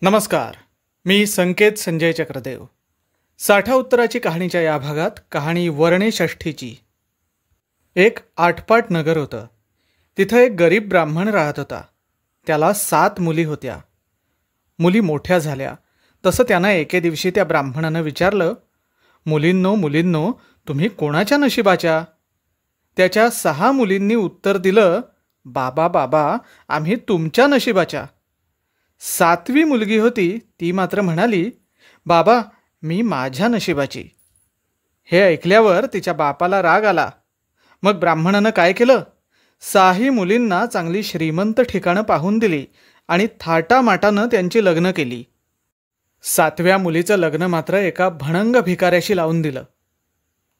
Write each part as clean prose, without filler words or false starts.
नमस्कार. मी संकेत संजय चक्रदेव. साठा उत्तराची कहाणीच्या या भागात कहाणी वर्णे षष्ठीची. एक आटपाट नगर होतं. तिथं एक गरीब ब्राह्मण राहत होता. त्याला 7 मुली होत्या. मुली मोठ्या झाल्या तसं त्यानं एके दिवशी त्या ब्राह्मणानं विचारलं, मुलींनो तुम्ही कोणाच्या नशिबाच्या? त्याच्या 6 मुलींनी उत्तर दिलं, बाबा आम्ही तुमच्या नशिबाच्या. 7वी मुलगी होती ती मात्र म्हणाली, बाबा मी माझ्या नशिबाची. हे ऐकल्यावर तिच्या बापाला राग आला. मग ब्राह्मणानं काय केलं? 6 मुलींना चांगली श्रीमंत ठिकाणं पाहून दिली आणि थाटामाटानं त्यांची लग्न केली. 7व्या मुलीचं लग्न मात्र एका भणंग भिकाऱ्याशी लावून दिलं.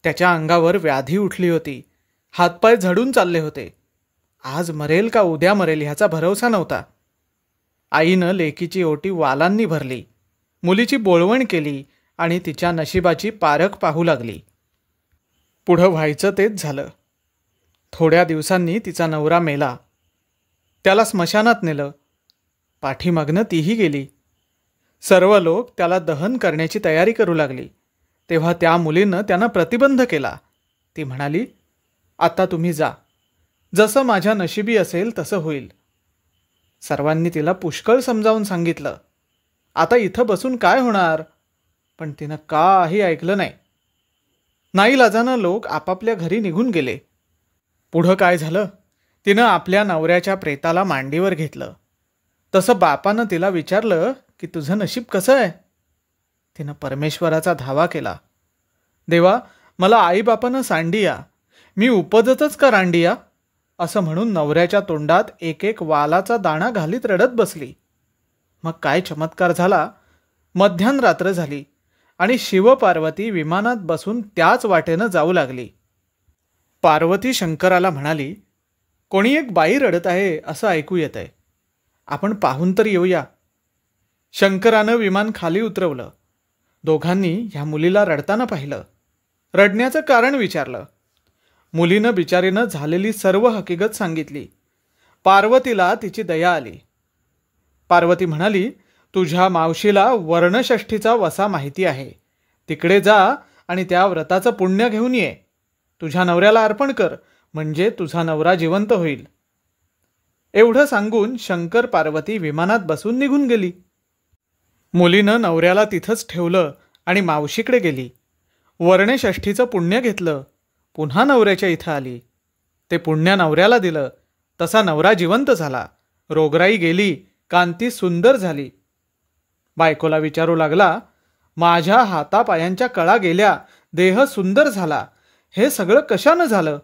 त्याच्या अंगावर व्याधी उठली होती. हातपाय झडून चालले होते. आज मरेल का उद्या मरेल ह्याचा भरवसा नव्हता. आईनं लेकीची ओटी वालांनी भरली, मुलीची बोळवण केली आणि तिच्या नशिबाची पारख पाहू लागली. पुढं व्हायचं तेच झालं. थोड्या दिवसांनी तिचा नवरा मेला. त्याला स्मशानात नेलं. पाठीमागनं तीही गेली. सर्व लोक त्याला दहन करण्याची तयारी करू लागली. तेव्हा त्या मुलीनं त्यांना प्रतिबंध केला. ती म्हणाली, आता तुम्ही जा, जसं माझ्या नशिबी असेल तसं होईल. सर्वांनी तिला पुष्कळ समजावून सांगितलं. आता इथं बसून काय होणार? पण तिनं काही ऐकलं नाही. नाईलाजानं लोक आपापल्या घरी निघून गेले. पुढं काय झालं? तिनं आपल्या नवऱ्याच्या प्रेताला मांडीवर घेतलं. तसं बापानं तिला विचारलं की तुझं नशीब कसं आहे? तिनं परमेश्वराचा धावा केला. देवा, मला आईबापानं सांडिया, मी उपजतच का रांडिया? असं म्हणून नवऱ्याच्या तोंडात एक वालाचा दाणा घालीत रडत बसली. मग काय चमत्कार झाला? मध्यान रात्र झाली आणि शिवपार्वती विमानात बसून त्याच वाटेनं जाऊ लागली. पार्वती शंकराला म्हणाली, कोणी एक बाई रडत आहे असं ऐकू येत आहे, आपण पाहून तर येऊया. शंकरानं विमान खाली उतरवलं. दोघांनी ह्या मुलीला रडताना पाहिलं. रडण्याचं कारण विचारलं. मुलीनं बिचारीनं झालेली सर्व हकीकत सांगितली. पार्वतीला तिची दया आली. पार्वती म्हणाली, तुझ्या मावशीला वर्णषष्ठीचा वसा माहिती आहे. तिकडे जा आणि त्या व्रताचं पुण्य घेऊन ये. तुझ्या नवऱ्याला अर्पण कर, म्हणजे तुझा नवरा जिवंत होईल. एवढं सांगून शंकर पार्वती विमानात बसून निघून गेली. मुलीनं नवऱ्याला तिथंच ठेवलं आणि मावशीकडे गेली. वर्णषष्ठीचं पुण्य घेतलं. पुन्हा नवऱ्याच्या इथं आली. ते पुण्य नवऱ्याला दिलं. तसा नवरा जिवंत झाला. रोगराई गेली. कांती सुंदर झाली. बायकोला विचारू लागला, माझ्या हातापायांच्या कळा गेल्या, देह सुंदर झाला, हे सगळं कशानं झालं?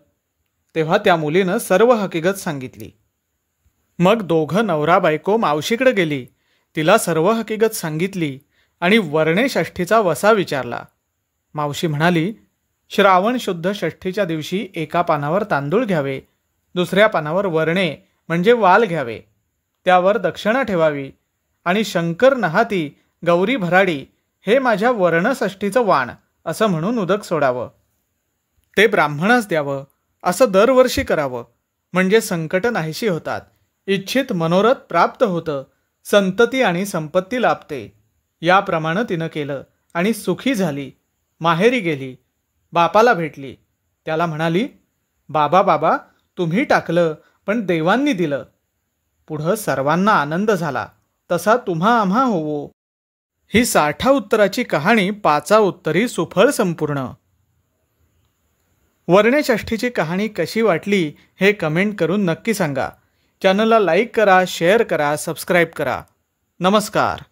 तेव्हा त्या मुलीनं सर्व हकीकत सांगितली. मग दोघं नवरा बायको मावशीकडे गेली. तिला सर्व हकीकत सांगितली आणि वर्णे षष्ठीचा वसा विचारला. मावशी म्हणाली, श्रावण शुद्ध षष्ठीच्या दिवशी एका पानावर तांदूळ घ्यावे, दुसऱ्या पानावर वर्णे म्हणजे वाल घ्यावे, त्यावर दक्षिणा ठेवावी आणि शंकर नहाती गौरी भराडी हे माझ्या वर्णषष्ठीचं वाण असं म्हणून उदक सोडावं. ते ब्राह्मणास द्यावं. असं दरवर्षी करावं, म्हणजे संकट नाहीशी होतात, इच्छित मनोरथ प्राप्त होतं, संतती आणि संपत्ती लाभते. याप्रमाणे तिनं केलं आणि सुखी झाली. माहेरी गेली. बापाला भेटली. त्याला म्हणाली, बाबा तुम्ही टाकलं पण देवांनी दिलं. पुढं सर्वांना आनंद झाला. तसा तुम्हा आम्हा होवो. ही साठा उत्तराची कहाणी 5 उत्तरी सुफळ संपूर्ण. वर्णषष्ठीची कहाणी कशी वाटली हे कमेंट करून नक्की सांगा. चॅनलला लाईक करा, शेअर करा, सबस्क्राईब करा. नमस्कार.